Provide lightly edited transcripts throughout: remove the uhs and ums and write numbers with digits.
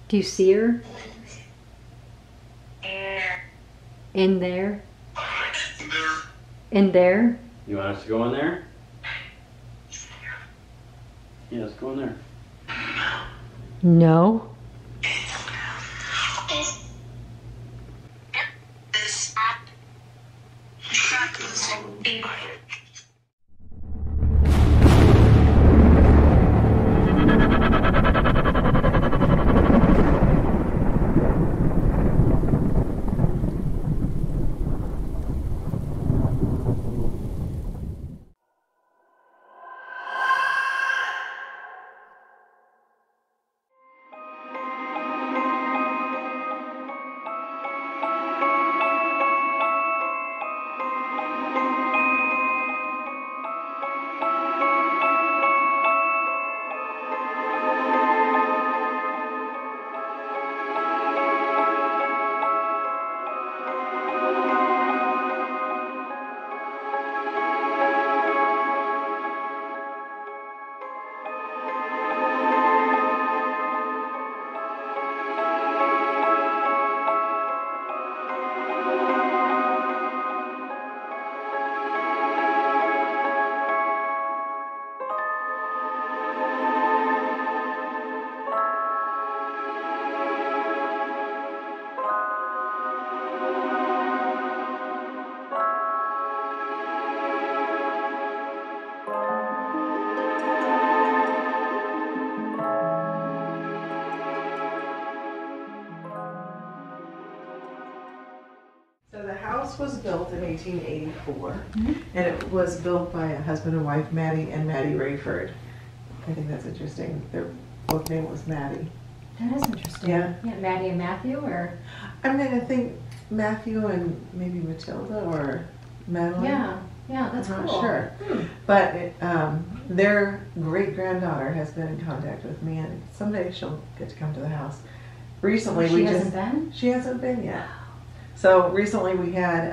Do you see her? In there? In there? You want us to go in there? Yeah, let's go in there. No. Was built in 1884, and it was built by a husband and wife, Maddie and Maddie Rayford. I think that's interesting. Their both name was Maddie. That is interesting. Yeah. Yeah, Maddie and Matthew, or? I mean, I think Matthew and maybe Matilda or Madeline. Yeah, that's I'm cool. not sure. But their great-granddaughter has been in contact with me, and someday she'll get to come to the house. Recently, She hasn't been? She hasn't been yet. So recently we had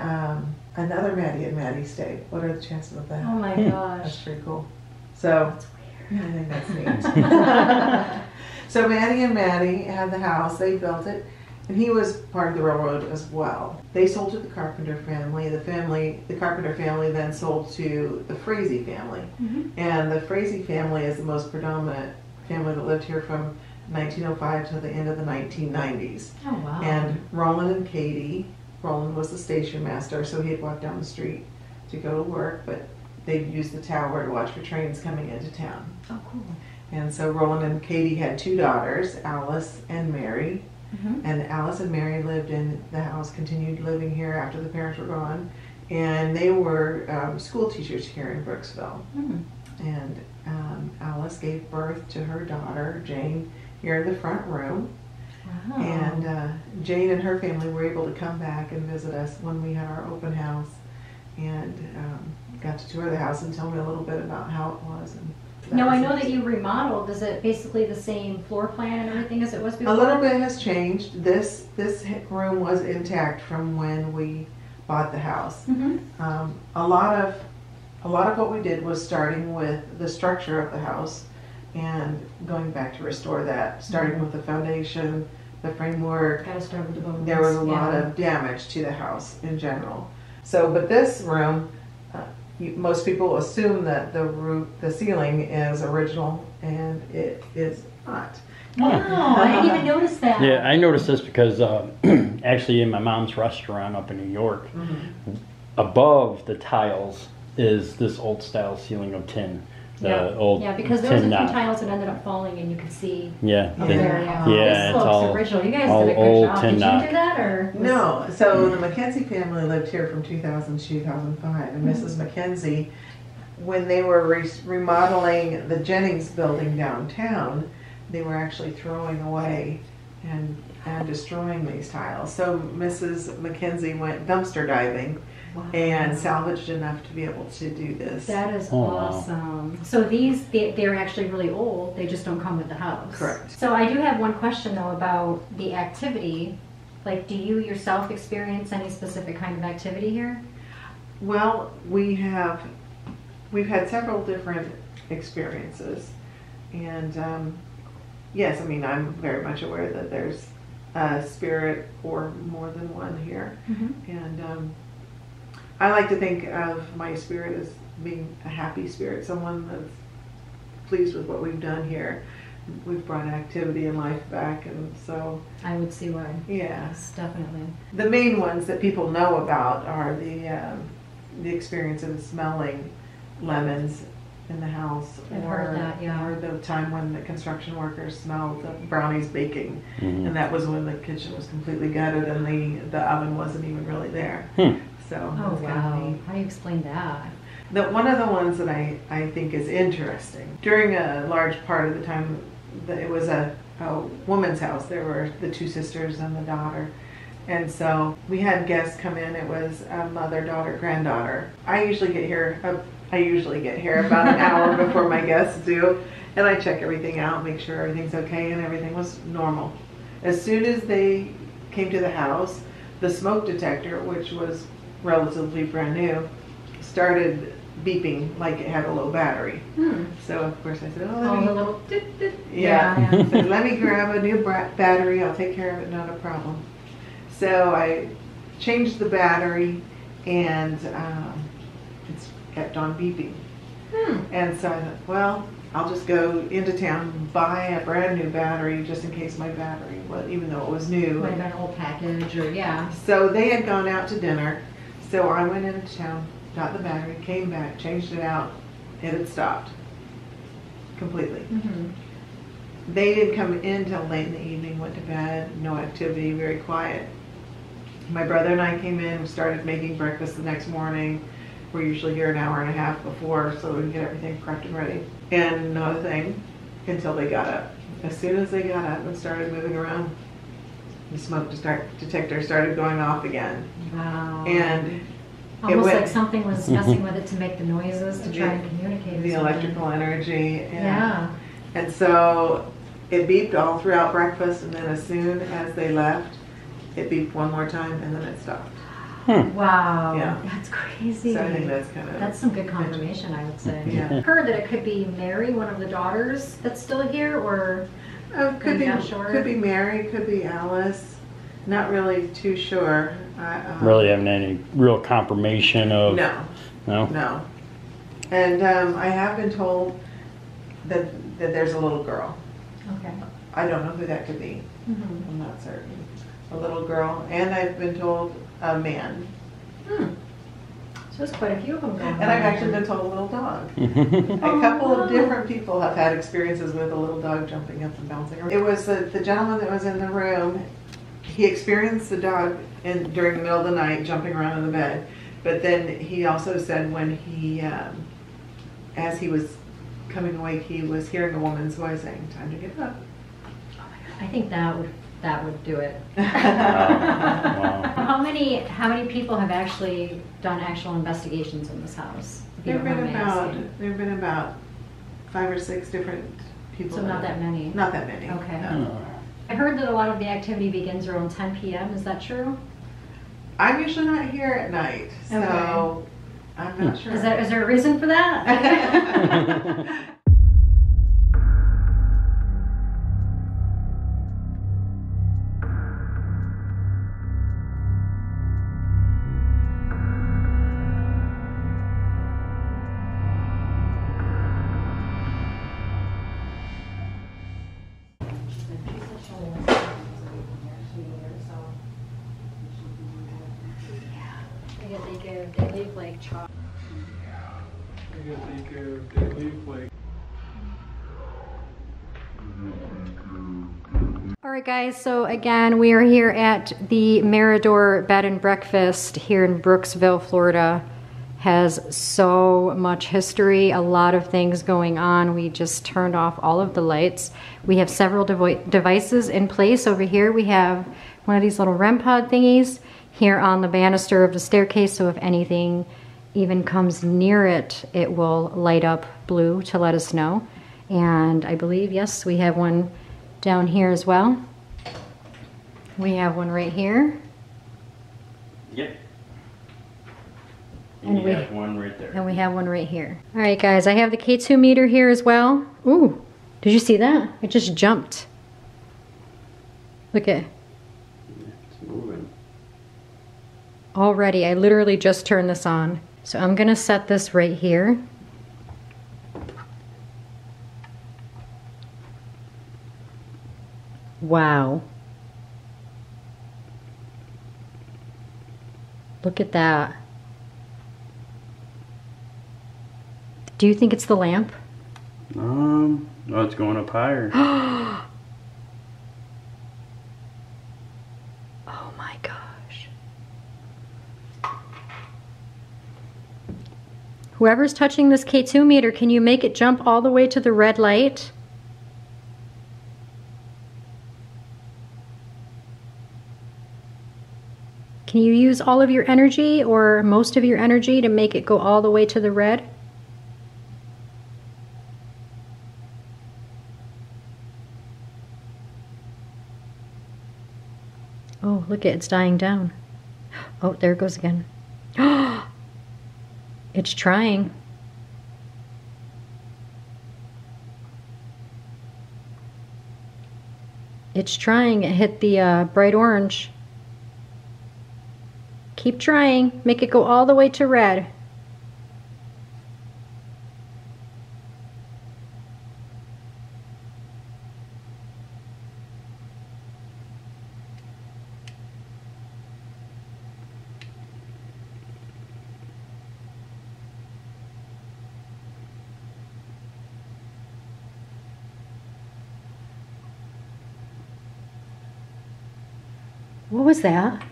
another Maddie and Maddie stay. What are the chances of that? Oh my gosh. That's pretty cool. So That's weird. yeah, I think that's neat. So Maddie and Maddie had the house. They built it, and he was part of the railroad as well. They sold to the Carpenter family. The Carpenter family then sold to the Frazee family. And the Frazee family is the most predominant family that lived here from 1905 to the end of the 1990s. Oh wow. And Roland and Katie, Roland was the station master, so he'd walk down the street to go to work, but they'd use the tower to watch for trains coming into town. Oh cool. And so Roland and Katie had two daughters, Alice and Mary. And Alice and Mary lived in the house, continued living here after the parents were gone. And they were school teachers here in Brooksville. And Alice gave birth to her daughter, Jane, here in the front room. Wow. And Jane and her family were able to come back and visit us when we had our open house, and got to tour the house and tell me a little bit about how it was. And now I know that you remodeled. Is it basically the same floor plan and everything as it was before? A little bit has changed. This room was intact from when we bought the house. A lot of what we did was starting with the structure of the house and going back to restore that, starting with the foundation, the framework. Gotta start with the bones. There was a lot of damage to the house in general. So, but this room, most people assume that the roof, the ceiling is original, and it is not. Wow, I didn't even notice that. Yeah, I noticed this because actually in my mom's restaurant up in New York, above the tiles is this old style ceiling of tin. Old because there was a tin few knot. tiles that ended up falling, and you could see. Yeah, up tin- there, yeah, this it's looks all original. You guys all did a good old job. tin Did knot. you do that, or? No, so the Mackenzie family lived here from 2000 to 2005, and Mrs. Mackenzie, when they were remodeling the Jennings building downtown, they were actually throwing away and destroying these tiles. So Mrs. Mackenzie went dumpster diving and salvaged enough to be able to do this. That is Oh, wow. awesome. So they're actually really old. They just don't come with the house. Correct. So I do have one question though about the activity. Like, do you yourself experience any specific kind of activity here? Well, we've had several different experiences, and yes, I mean, I'm very much aware that there's a spirit or more than one here. And I like to think of my spirit as being a happy spirit, someone that's pleased with what we've done here. We've brought activity and life back, and so I would see why. yeah, Yes, definitely. the main ones that people know about are the experience of smelling lemons in the house, I've heard that, yeah. or the time when the construction workers smelled the brownies baking, and that was when the kitchen was completely gutted and the oven wasn't even really there. So Oh, it's kind of wow. neat. How do you explain that? One of the ones that I think is interesting, during a large part of the time that it was a woman's house, there were the two sisters and the daughter. And so we had guests come in. It was a mother, daughter, granddaughter. I usually get here about an hour before my guests do. And I check everything out, make sure everything's okay, and everything was normal. As soon as they came to the house, the smoke detector, which was relatively brand new, started beeping like it had a low battery. So of course I said, The little yeah. I said, let me grab a new battery. I'll take care of it, not a problem. So I changed the battery, and it's kept on beeping. And so I thought, well, I'll just go into town and buy a brand new battery just in case my battery, even though it was new. Might have been an old package, or yeah. So they had gone out to dinner. So I went into town, got the battery, came back, changed it out. It had stopped completely. They didn't come in till late in the evening, went to bed, no activity, very quiet. My brother and I came in and started making breakfast the next morning. We're usually here an hour and a half before so we can get everything prepped and ready. And not a thing until they got up. As soon as they got up and started moving around, the smoke detector started going off again. Wow. And almost like something was messing with it to make the noises to try and communicate. The electrical energy. Yeah. And so it beeped all throughout breakfast, and then as soon as they left, it beeped one more time, and then it stopped. Wow. Yeah. That's crazy. So I think that's some good confirmation, I would say. Yeah. I've heard that it could be Mary, one of the daughters, that's still here, or could be not sure. Could be Mary, could be Alice. Not really too sure. Really having any real confirmation of No. And I have been told that there's a little girl. Okay. I don't know who that could be. I'm not certain. A little girl, and I've been told a man. So there's quite a few of them going on. And I've actually been told a little dog. A couple of different people have had experiences with a little dog jumping up and bouncing. It was the gentleman that was in the room. He experienced the dog during the middle of the night jumping around in the bed. But then he also said when he, as he was coming awake, he was hearing a woman's voice saying, "Time to get up." I think that would do it. Wow. How many people have actually done actual investigations in this house? There have been about 5 or 6 different people. So not that many. Not that many. Okay. No. I heard that a lot of the activity begins around 10 p.m. Is that true? I'm usually not here at night, so Okay. I'm not sure. Is there a reason for that? They leave like chalk. Alright guys, so again we are here at the Mirador Bed and Breakfast here in Brooksville, Florida. Has so much history, a lot of things going on. We just turned off all of the lights. We have several devices in place. Over here we have one of these little REM pod thingies here on the banister of the staircase, so if anything even comes near it, it will light up blue to let us know. And I believe, yes, we have one down here as well. We have one right here. Yep. And have one right there. And we have one right here. All right, guys, I have the K2 meter here as well. Ooh, Did you see that? It just jumped. Look at. It's moving. Already, I literally just turned this on. So I'm gonna set this right here. Wow. Look at that. Do you think it's the lamp? Oh, it's going up higher. Oh my gosh. Whoever's touching this K2 meter, can you make it jump all the way to the red light? Can you use all of your energy or most of your energy to make it go all the way to the red? Oh, look, it's dying down. Oh, there it goes again. It's trying. It's trying. It hit the bright orange. Keep trying. Make it go all the way to red. What was that?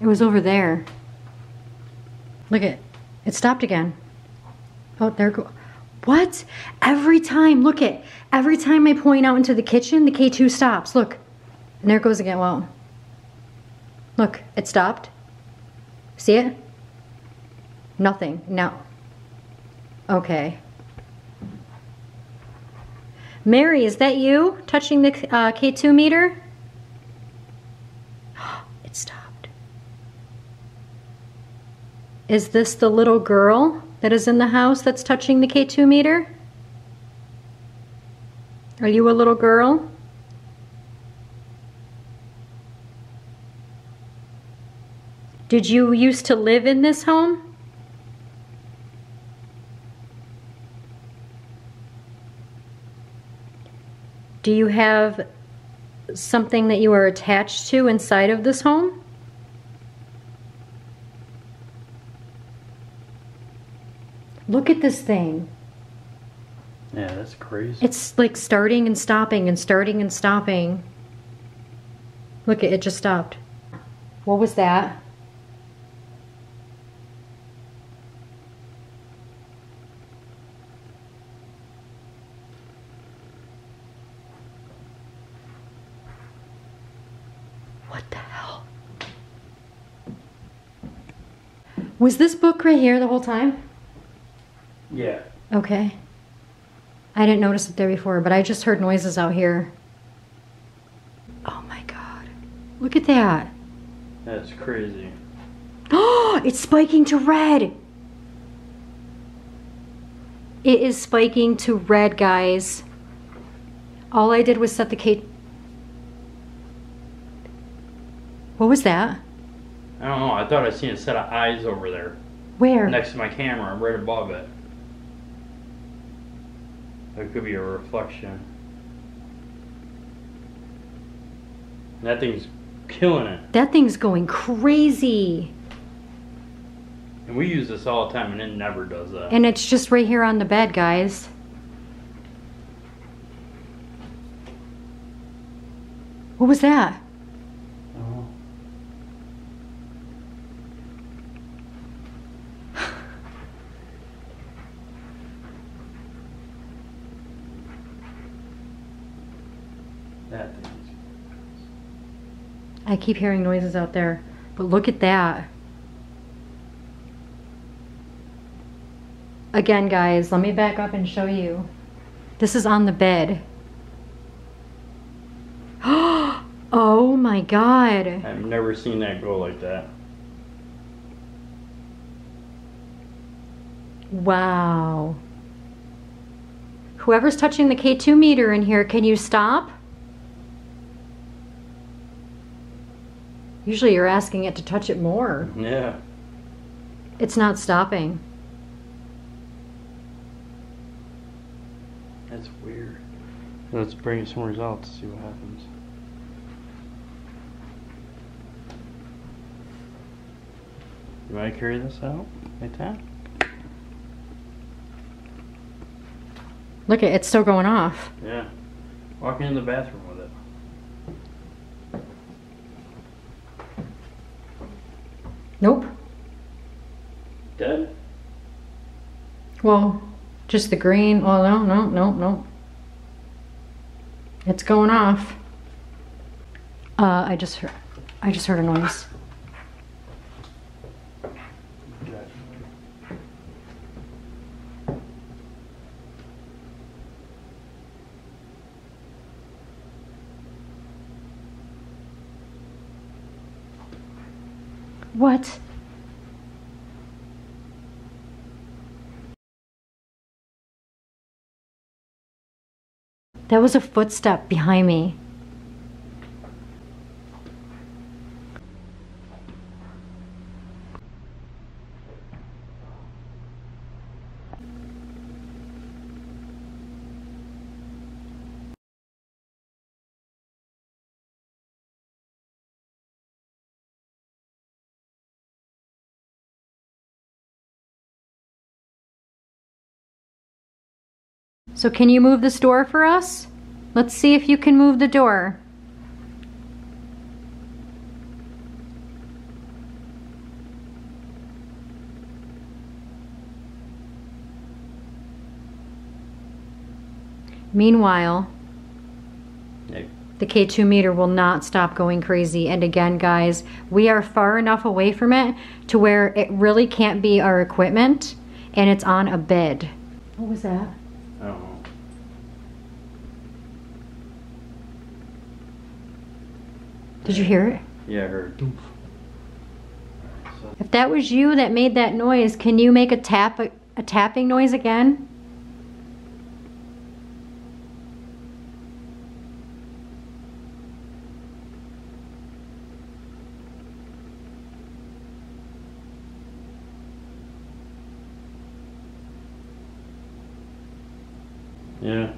It was over there. Look at it stopped again. Oh, there go. What? Every time, look at every time I point out into the kitchen, the K2 stops. Look. And there it goes again. Well, look, it stopped. See it? Nothing. Now. Okay. Mary, is that you touching the K2 meter? It stopped. Is this the little girl that is in the house that's touching the K2 meter? Are you a little girl? Did you used to live in this home? Do you have something that you are attached to inside of this home? Look at this thing. Yeah, that's crazy. It's like starting and stopping and starting and stopping. Look, it just stopped. What was that? What the hell? Was this book right here the whole time? Yeah. Okay. I didn't notice it there before, but I just heard noises out here. Oh my God. Look at that. That's crazy. Oh, it's spiking to red. It is spiking to red, guys. All I did was set the K. What was that? I don't know. I thought I seen a set of eyes over there. Where? Next to my camera, right above it. It could be a reflection. That thing's killing it. That thing's going crazy. And we use this all the time and it never does that. And it's just right here on the bed, guys. What was that? Oh. That thing is... I keep hearing noises out there, but look at that. Again, guys, let me back up and show you. This is on the bed. Oh my God. I've never seen that go like that. Wow. Whoever's touching the K2 meter in here, can you stop? Usually you're asking it to touch it more. Yeah. It's not stopping. That's weird. Let's bring some results, see what happens. You want to carry this out like that? Look, it's still going off. Yeah. Walk in the bathroom with it. Nope. Dead? Well, just the green. Oh, no. It's going off. I just heard a noise. What? That was a footstep behind me. So can you move this door for us? Let's see if you can move the door. Meanwhile, the K2 meter will not stop going crazy. And again, guys, we are far enough away from it to where it really can't be our equipment, and it's on a bed. What was that? I don't know. Did you hear it? Yeah, I heard. Doof. If that was you that made that noise, can you make a tapping noise again? Yeah,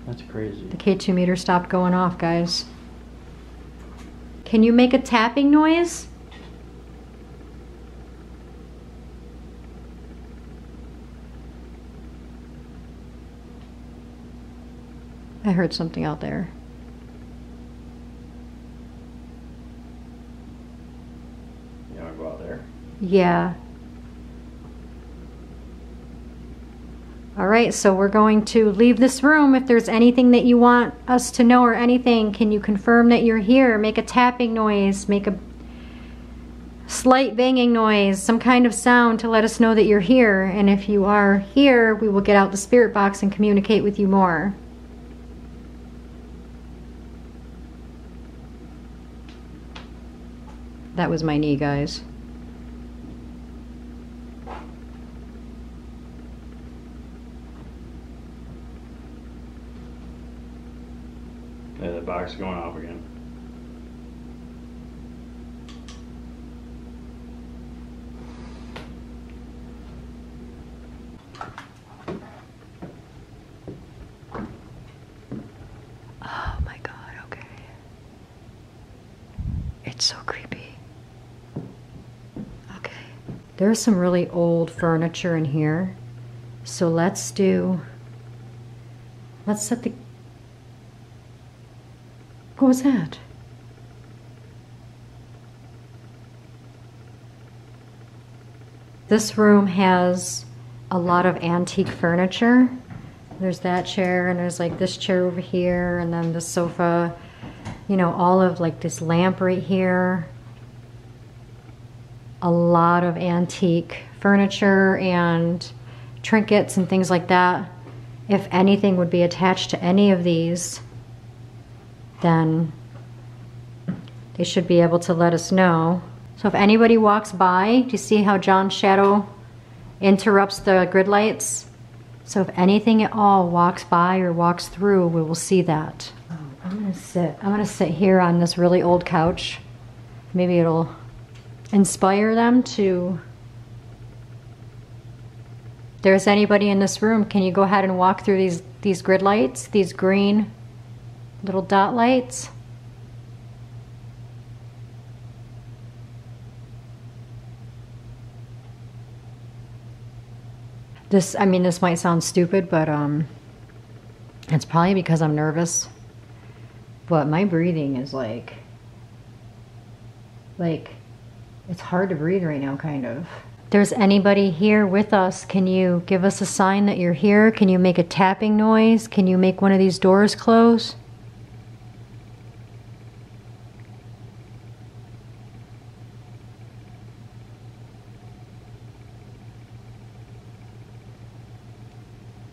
that's crazy. The K2 meter stopped going off, guys. Can you make a tapping noise? I heard something out there. You want to go out there? Yeah. All right, so we're going to leave this room. If there's anything that you want us to know or anything, can you confirm that you're here? Make a tapping noise, make a slight banging noise, some kind of sound to let us know that you're here. And if you are here, we will get out the spirit box and communicate with you more. That was my knee, guys. Yeah, the box is going off again. Oh my God, okay. It's so creepy. Okay. There's some really old furniture in here. So let's set the... What was that? This room has a lot of antique furniture. There's that chair, and there's like this chair over here, and then the sofa, you know, all of like this lamp right here. A lot of antique furniture and trinkets and things like that. If anything would be attached to any of these, then they should be able to let us know. So if anybody walks by, do you see how John's shadow interrupts the grid lights. So if anything at all walks by or walks through, we will see that. I'm gonna sit here on this really old couch. Maybe it'll inspire them to. If there's anybody in this room, can you go ahead and walk through these grid lights, these green little dot lights? This might sound stupid, but it's probably because I'm nervous. But my breathing is like it's hard to breathe right now, kind of. If there's anybody here with us, can you give us a sign that you're here? Can you make a tapping noise? Can you make one of these doors close?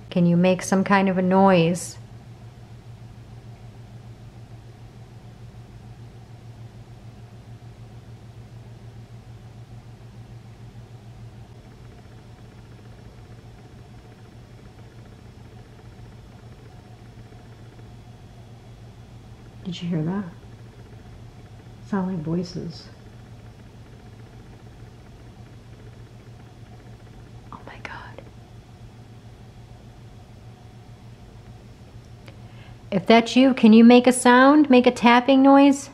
Can you make some kind of a noise? Did you hear that? Sound like voices. Oh my God. If that's you, can you make a sound? Make a tapping noise?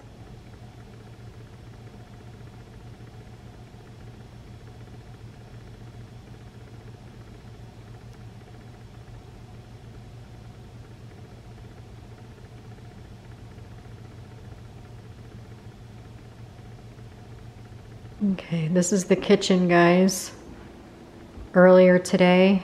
Okay, this is the kitchen, guys. Earlier today,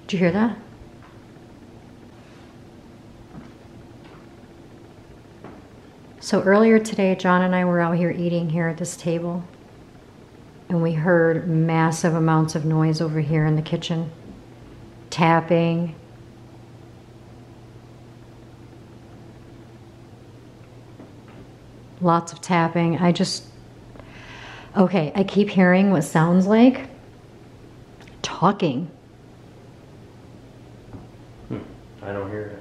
did you hear that? So earlier today, John and I were out here eating here at this table. And we heard massive amounts of noise over here in the kitchen. Tapping. Lots of tapping. Okay, I keep hearing what sounds like talking. I don't hear it.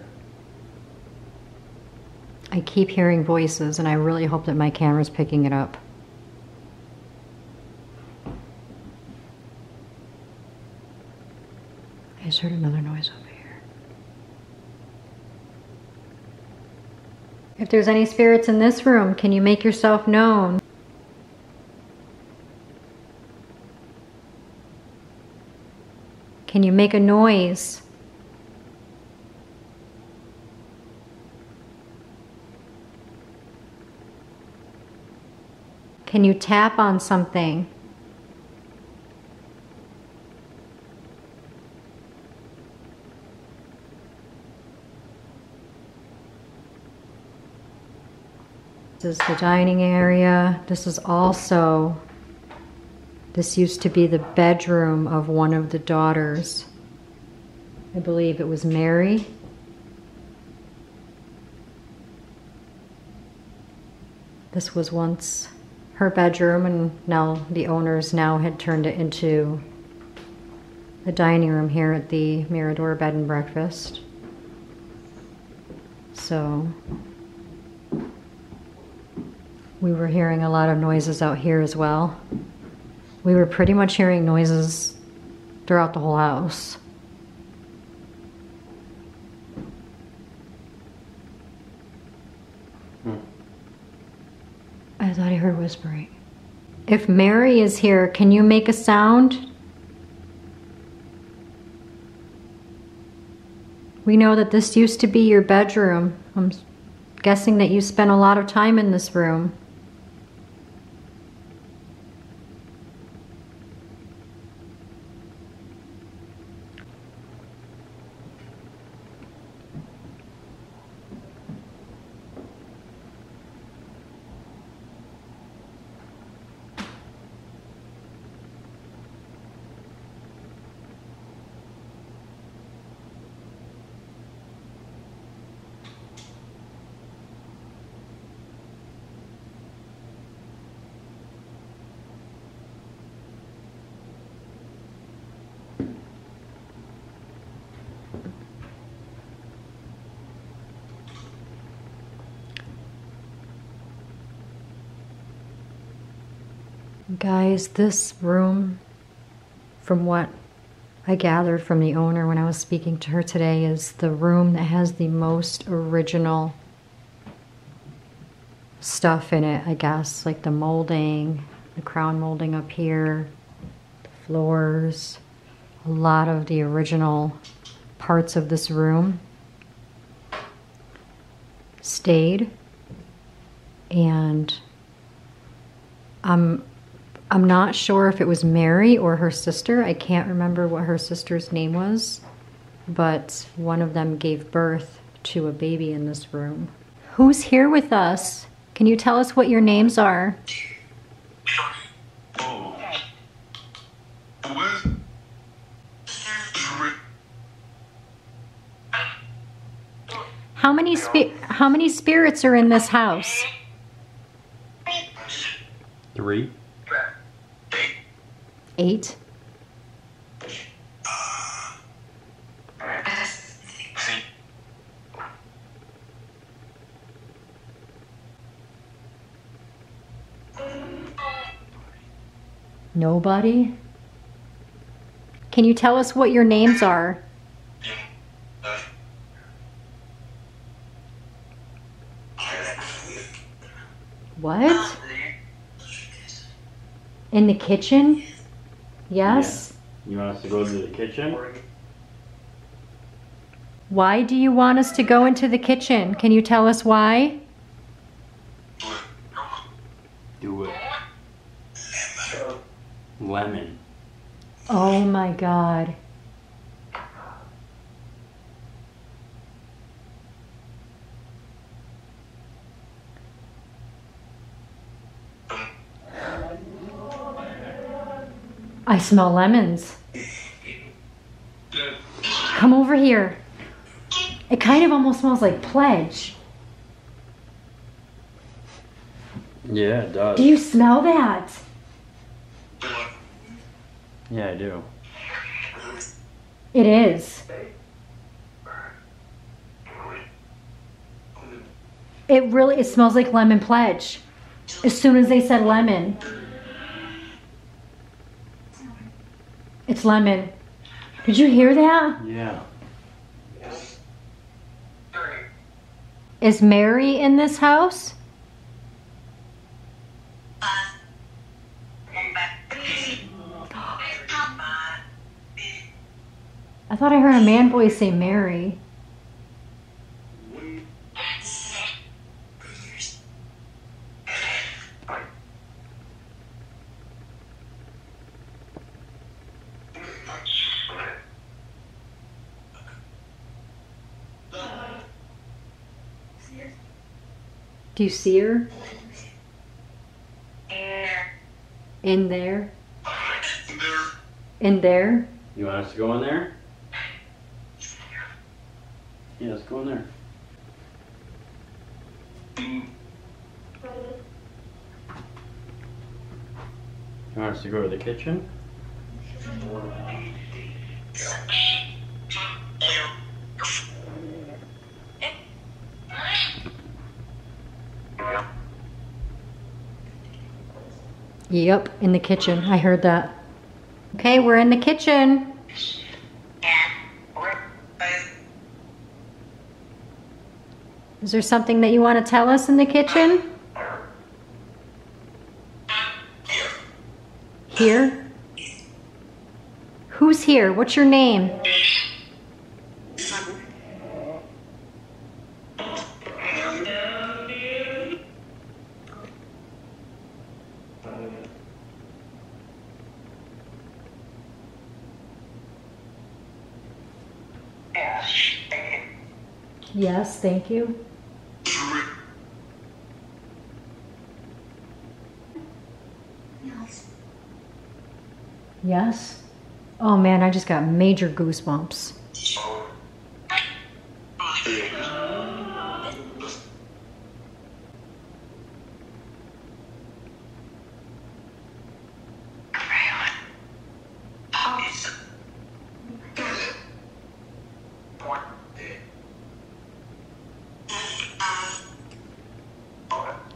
I keep hearing voices, and I really hope that my camera's picking it up. I just heard another noise over here. If there's any spirits in this room, can you make yourself known? Can you make a noise? Can you tap on something? This is the dining area. This used to be the bedroom of one of the daughters. I believe it was Mary. This was once her bedroom, and now the owners had turned it into the dining room here at the Mirador Bed and Breakfast. So we were hearing a lot of noises out here as well. We were pretty much hearing noises throughout the whole house. I thought I heard whispering. If Mary is here, can you make a sound? We know that this used to be your bedroom. I'm guessing that you spent a lot of time in this room. Guys, this room, from what I gathered from the owner when I was speaking to her today, is the room that has the most original stuff in it, I guess. Like the molding, the crown molding up here, the floors, a lot of the original parts of this room stayed. And I'm not sure if it was Mary or her sister. I can't remember what her sister's name was, but one of them gave birth to a baby in this room. Who's here with us? Can you tell us what your names are? How many spirits are in this house? 3. 8. Nobody? Can you tell us what your names are? What? In the kitchen? Yes? Yeah. You want us to go to the kitchen? Why do you want us to go into the kitchen? Can you tell us why? Do it. Lemon. Oh my God. I smell lemons. Come over here. It kind of almost smells like pledge. Yeah, it does. Do you smell that? Yeah, I do. It is. It smells like lemon pledge. As soon as they said lemon. It's lemon. Did you hear that? Yeah. Is Mary in this house? I thought I heard a man voice say Mary. Do you see her? In there? In there? You want us to go in there? Yeah, let's go in there. You want us to go to the kitchen? Yep, in the kitchen. I heard that. Okay, we're in the kitchen. Is there something that you want to tell us in the kitchen? Here? Who's here? What's your name? Yes, thank you. Yes? Oh man, I just got major goosebumps.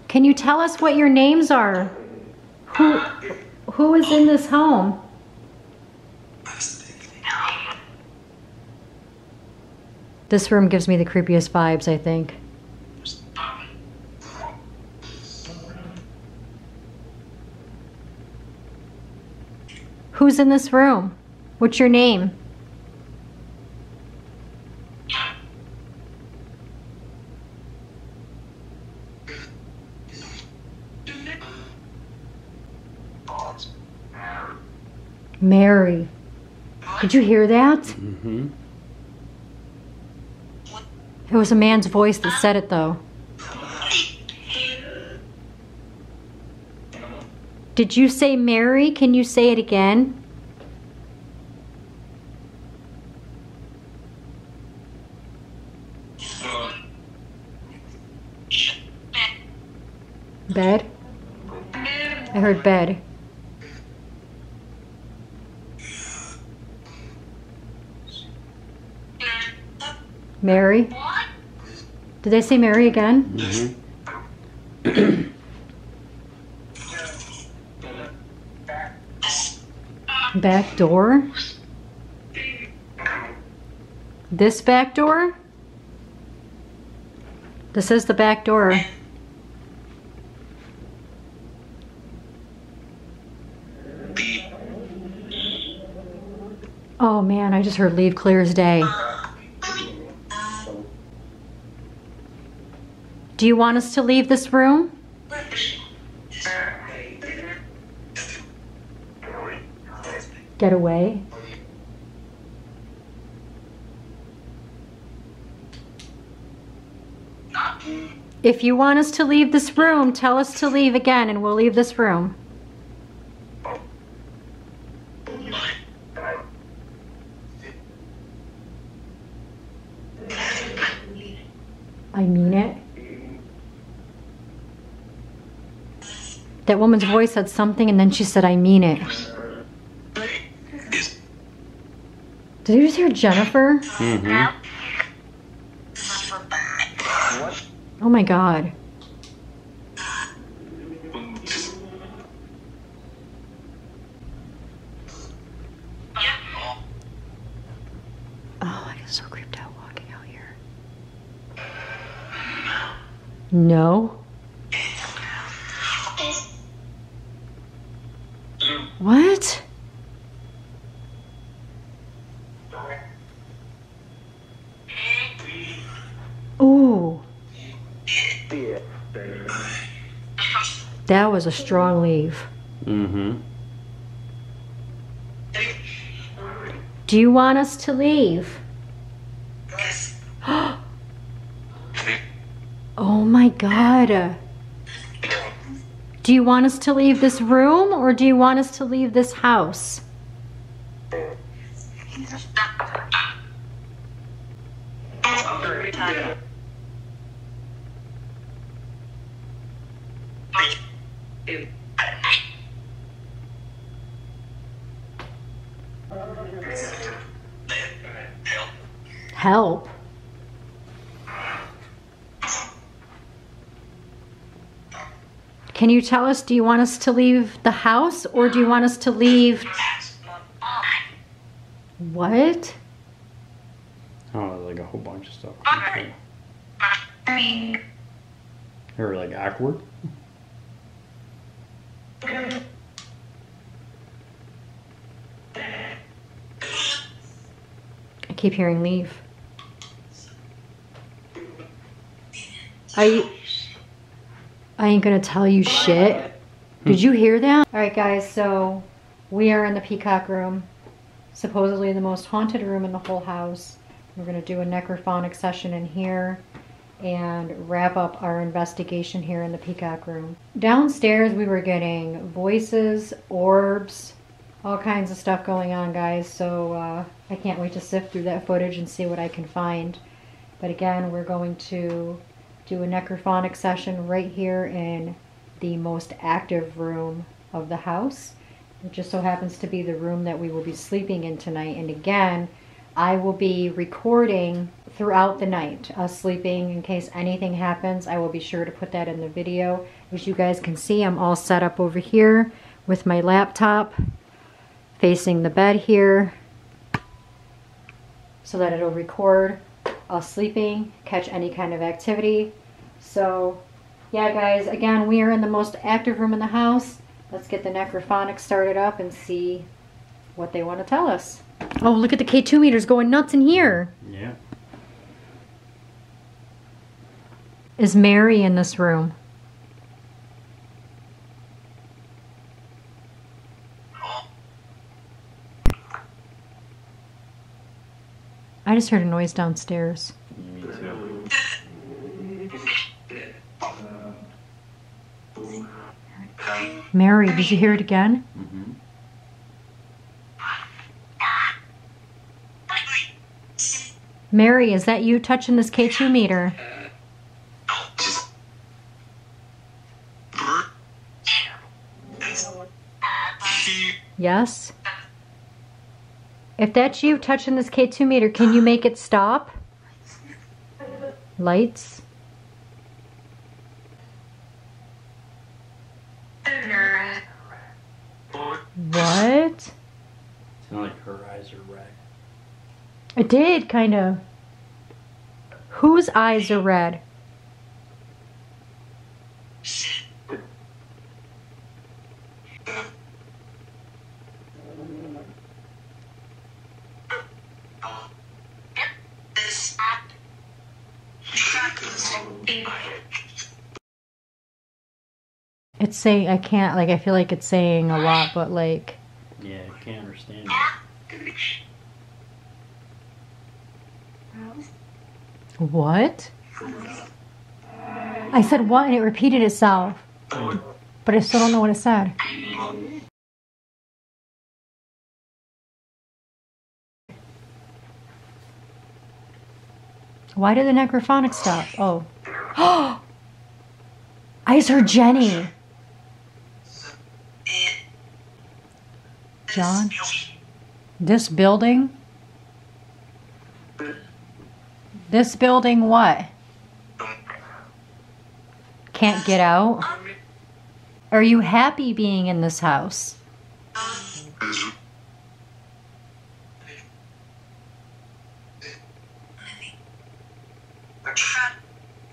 Can you tell us what your names are? Who is in this home? This room gives me the creepiest vibes, I think. Who's in this room? What's your name? Mary. Did you hear that? Mm-hmm. It was a man's voice that said it, though. Did you say Mary? Can you say it again? Bed? I heard bed. Mary? Did they say Mary again? Mm-hmm. Back door? This back door? This is the back door. Oh man, I just heard leave clear as day. Do you want us to leave this room? Get away? If you want us to leave this room, tell us to leave again and we'll leave this room. I mean it. That woman's voice said something and then she said, I mean it. Did you just hear Jennifer? Mm-hmm. Oh my God. Oh, I get so creeped out walking out here. No? What? Ooh. That was a strong leave. Mm-hmm. Do you want us to leave? Oh my God. Do you want us to leave this room or do you want us to leave this house? Help. Can you tell us, do you want us to leave the house or do you want us to leave? What? Oh, like a whole bunch of stuff. Okay. Or like awkward. I keep hearing leave. I ain't gonna tell you shit. Did you hear that? Alright guys, so we are in the peacock room. Supposedly the most haunted room in the whole house. We're gonna do a necrophonic session in here and wrap up our investigation here in the peacock room. Downstairs we were getting voices, orbs, all kinds of stuff going on, guys. So I can't wait to sift through that footage and see what I can find. But again, we're going to do a necrophonic session right here in the most active room of the house. It just so happens to be the room that we will be sleeping in tonight. And again, I will be recording throughout the night, us sleeping. In case anything happens, I will be sure to put that in the video. As you guys can see, I'm all set up over here with my laptop facing the bed here so that it'll record us sleeping, catch any kind of activity. So yeah, guys, again, we are in the most active room in the house. Let's get the Necrophonic started up and see what they want to tell us. Oh, look at the K2 meters going nuts in here. Yeah. Is Mary in this room? I just heard a noise downstairs. Me too. Mary, did you hear it again? Mm-hmm. Mary, is that you touching this K2 meter? Yes? If that's you touching this K2 meter, can you make it stop? Lights? What? Sound like her eyes are red. It did, kind of. Whose eyes are red? It's saying, I can't, like, I feel like it's saying a lot, but like... Yeah, I can't understand it. What? I said what and it repeated itself. But I still don't know what it said. Why did the Necrophonic stop? Oh. I just heard Jenny. John? This building? This building what? Can't get out? Are you happy being in this house?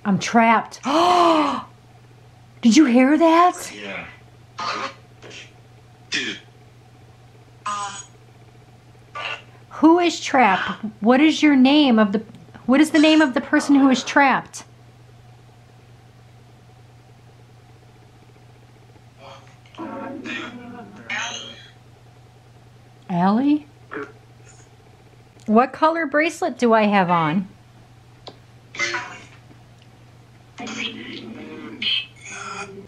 I'm trapped. Did you hear that? Yeah. Who is trapped? What is your name of the... What is the name of the person who is trapped? Allie? What color bracelet do I have on?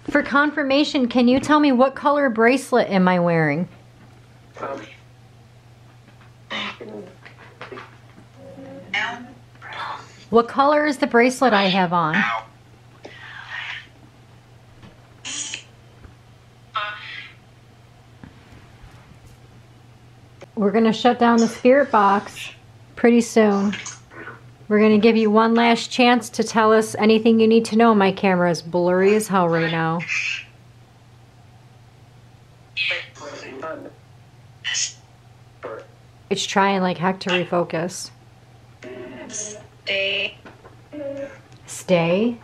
For confirmation, can you tell me what color bracelet am I wearing? What color is the bracelet I have on? We're going to shut down the spirit box pretty soon. We're going to give you one last chance to tell us anything you need to know. My camera is blurry as hell right now. It's trying like heck to refocus. Stay. Stay?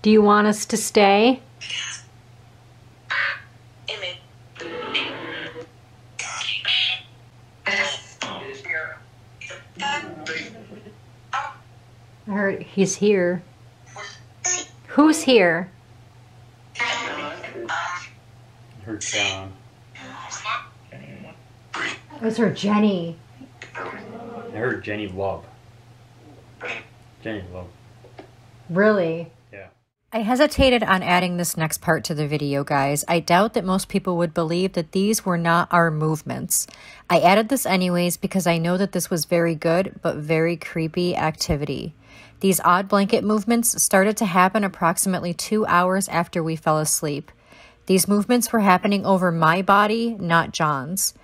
Do you want us to stay? I heard he's here. Who's here? I heard John. It's her Jenny. I heard Jenny Love. Jenny Love. Really? Yeah. I hesitated on adding this next part to the video, guys. I doubt that most people would believe that these were not our movements. I added this anyways because I know that this was very good, but very creepy activity. These odd blanket movements started to happen approximately 2 hours after we fell asleep. These movements were happening over my body, not John's.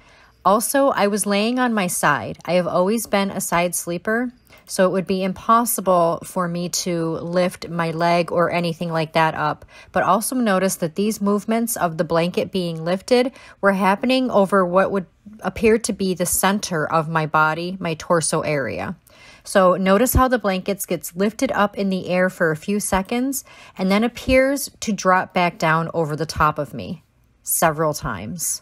Also, I was laying on my side. I have always been a side sleeper, So it would be impossible for me to lift my leg or anything like that up. But also notice that these movements of the blanket being lifted were happening over what would appear to be the center of my body, my torso area. So notice how the blankets gets lifted up in the air for a few seconds and then appears to drop back down over the top of me several times.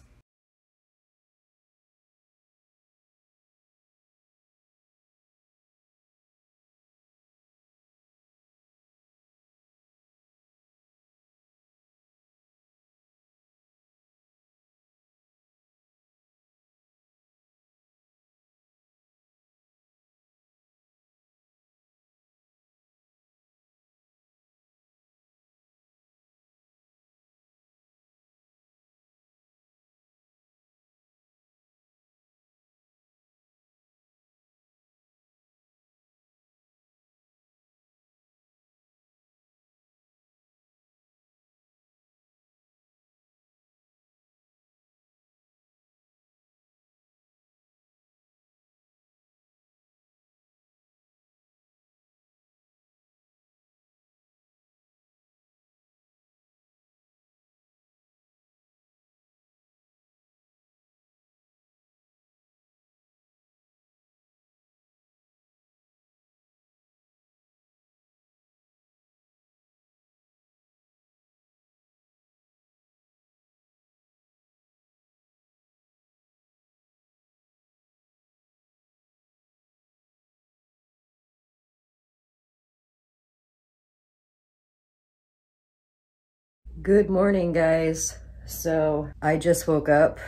Good morning, guys. So I just woke up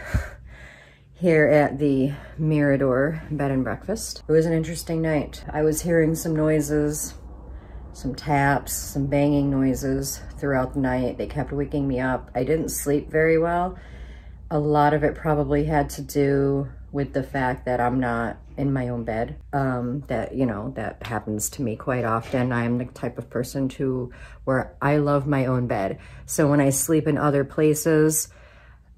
here at the Mirador Bed and Breakfast. It was an interesting night. I was hearing some noises, some taps, some banging noises throughout the night. They kept waking me up. I didn't sleep very well. A lot of it probably had to do with the fact that I'm not in my own bed. That happens to me quite often. I'm the type of person where I love my own bed. So when I sleep in other places,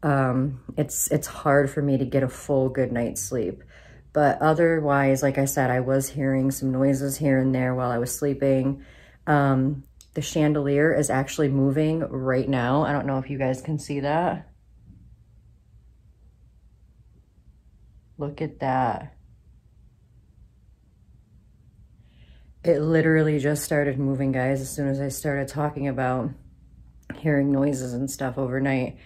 it's hard for me to get a full good night's sleep. But otherwise, like I said, I was hearing some noises here and there while I was sleeping. The chandelier is actually moving right now. I don't know if you guys can see that. Look at that. It literally just started moving, guys, as soon as I started talking about hearing noises and stuff overnight.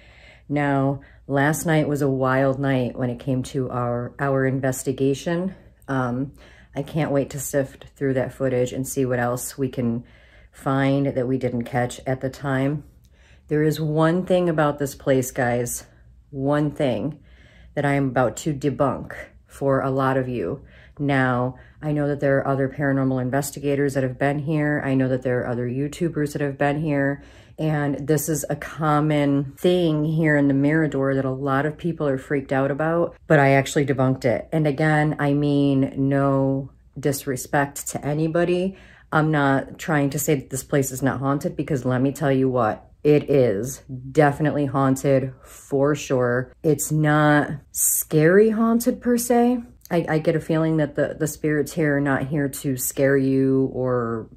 Now, last night was a wild night when it came to our investigation. I can't wait to sift through that footage and see what else we can find that we didn't catch at the time. There is one thing about this place, guys, one thing that I am about to debunk for a lot of you. Now, I know that there are other paranormal investigators that have been here. I know that there are other YouTubers that have been here. And this is a common thing here in the Mirador that a lot of people are freaked out about, but I actually debunked it. And again, I mean no disrespect to anybody. I'm not trying to say that this place is not haunted, because let me tell you what, it is definitely haunted for sure. It's not scary haunted per se. I get a feeling that the spirits here are not here to scare you or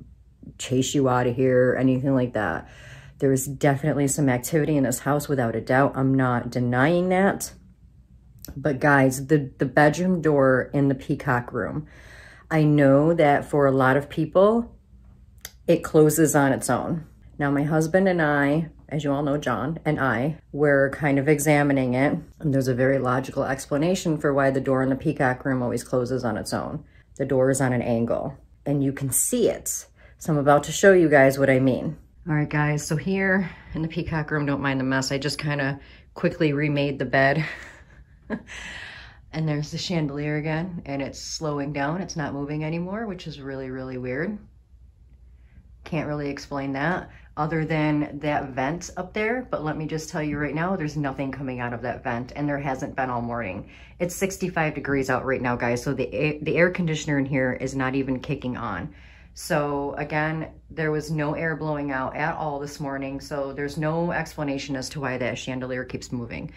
chase you out of here or anything like that. There is definitely some activity in this house without a doubt. I'm not denying that. But guys, the bedroom door in the peacock room, I know that for a lot of people, it closes on its own. Now, my husband and I, as you all know, John and I, were kind of examining it. And there's a very logical explanation for why the door in the peacock room always closes on its own. The door is on an angle and you can see it. So I'm about to show you guys what I mean. All right, guys, so here in the peacock room, don't mind the mess. I just kind of quickly remade the bed. And there's the chandelier again, and it's slowing down. It's not moving anymore, which is really, really weird. Can't really explain that other than that vent up there. But let me just tell you right now, there's nothing coming out of that vent, and there hasn't been all morning. It's 65 degrees out right now, guys. So the air conditioner in here is not even kicking on. So again, there was no air blowing out at all this morning. So there's no explanation as to why that chandelier keeps moving.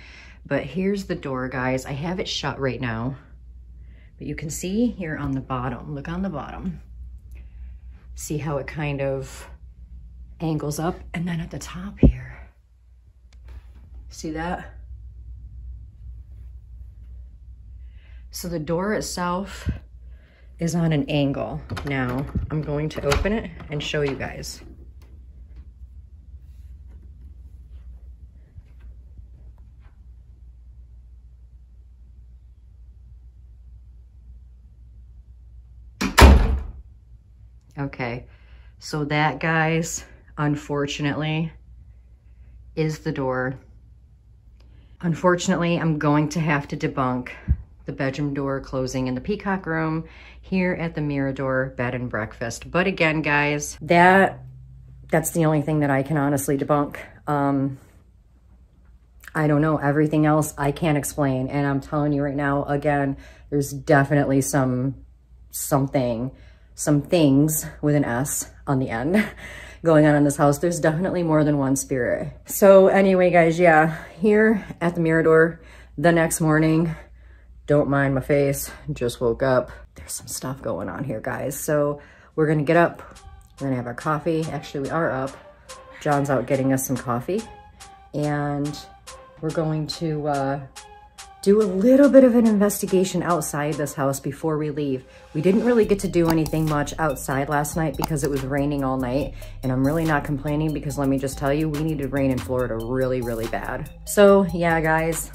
But here's the door, guys. I have it shut right now But you can see here on the bottom, look on the bottom. See how it kind of angles up, and then at the top here, see that? So the door itself is on an angle. Now I'm going to open it and show you guys. Okay, so that, guys, unfortunately, is the door. Unfortunately, I'm going to have to debunk the bedroom door closing in the peacock room here at the Mirador Bed and Breakfast. But again, guys, that's the only thing that I can honestly debunk. I don't know, everything else I can't explain. And I'm telling you right now, again, there's definitely some things with an S on the end going on in this house. There's definitely more than one spirit. So anyway, guys, yeah, here at the Mirador the next morning, don't mind my face, just woke up. There's some stuff going on here, guys. So we're gonna get up, we're gonna have our coffee. Actually, we are up. John's out getting us some coffee, and we're going to do a little bit of an investigation outside this house before we leave. We didn't really get to do anything much outside last night because it was raining all night, and I'm really not complaining because let me just tell you, we needed rain in Florida really, really bad. So yeah, guys.